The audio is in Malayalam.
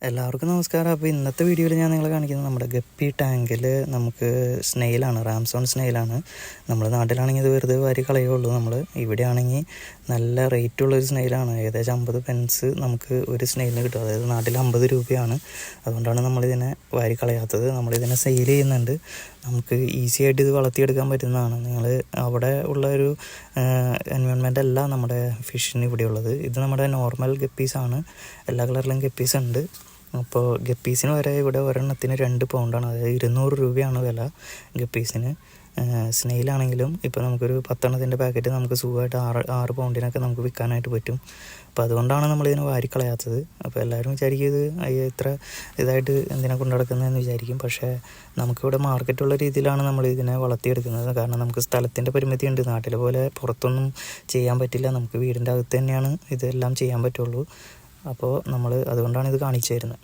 എല്ലാവർക്കും നമസ്കാരം. അപ്പോൾ ഇന്നത്തെ വീഡിയോയിൽ ഞാൻ നിങ്ങളെ കാണിക്കുന്നത് നമ്മുടെ ഗപ്പി ടാങ്കിൽ നമുക്ക് സ്നെയിലാണ്, റാംസോൺ സ്നെയിലാണ്. നമ്മുടെ നാട്ടിലാണെങ്കിൽ ഇത് വെറുതെ വാരി കളയുള്ളൂ. നമ്മൾ ഇവിടെ ആണെങ്കിൽ നല്ല റേറ്റുള്ളൊരു സ്നെയിലാണ്. ഏകദേശം 50 പെൻസ് നമുക്ക് ഒരു സ്നെയിലിന് കിട്ടും. അതായത് നാട്ടിൽ 50 രൂപയാണ്. അതുകൊണ്ടാണ് നമ്മളിതിനെ വാരി കളയാത്തത്. നമ്മളിതിനെ സെയിൽ ചെയ്യുന്നുണ്ട്. നമുക്ക് ഈസി ആയിട്ട് ഇത് വളർത്തിയെടുക്കാൻ പറ്റുന്നതാണ്. നിങ്ങൾ അവിടെ ഉള്ള ഒരു എൻവയോൺമെൻ്റ് അല്ല നമ്മുടെ ഫിഷിന് ഇവിടെയുള്ളത്. ഇത് നമ്മുടെ നോർമൽ ഗപ്പീസാണ്. എല്ലാ കളറിലും ഗപ്പീസ് ഉണ്ട്. അപ്പോൾ ഗപ്പീസിന് വരെ ഇവിടെ ഒരെണ്ണത്തിന് 2 പൗണ്ടാണ്, അതായത് 200 രൂപയാണ് വില ഗപ്പീസിന്. സ്നെയിലാണെങ്കിലും ഇപ്പോൾ നമുക്കൊരു 10 എണ്ണത്തിൻ്റെ പാക്കറ്റ് നമുക്ക് സുഖമായിട്ട് 6 പൗണ്ടിനൊക്കെ നമുക്ക് വിൽക്കാനായിട്ട് പറ്റും. അപ്പോൾ അതുകൊണ്ടാണ് നമ്മളിതിനെ വാരിക്കളയാത്തത്. അപ്പോൾ എല്ലാവരും വിചാരിക്കും ഇത് ഇത്ര ഇതായിട്ട് എന്തിനാ കൊണ്ടു നടക്കുന്നതെന്ന് വിചാരിക്കും. പക്ഷേ നമുക്കിവിടെ മാർക്കറ്റുള്ള രീതിയിലാണ് നമ്മൾ ഇതിനെ വളർത്തിയെടുക്കുന്നത്. കാരണം നമുക്ക് സ്ഥലത്തിൻ്റെ പരിമിതി ഉണ്ട്. നാട്ടിലെ പോലെ പുറത്തൊന്നും ചെയ്യാൻ പറ്റില്ല. നമുക്ക് വീടിൻ്റെ അകത്ത് തന്നെയാണ് ഇതെല്ലാം ചെയ്യാൻ പറ്റുള്ളൂ. അപ്പോൾ നമ്മൾ അതുകൊണ്ടാണ് ഇത് കാണിച്ചു തരുന്നത്.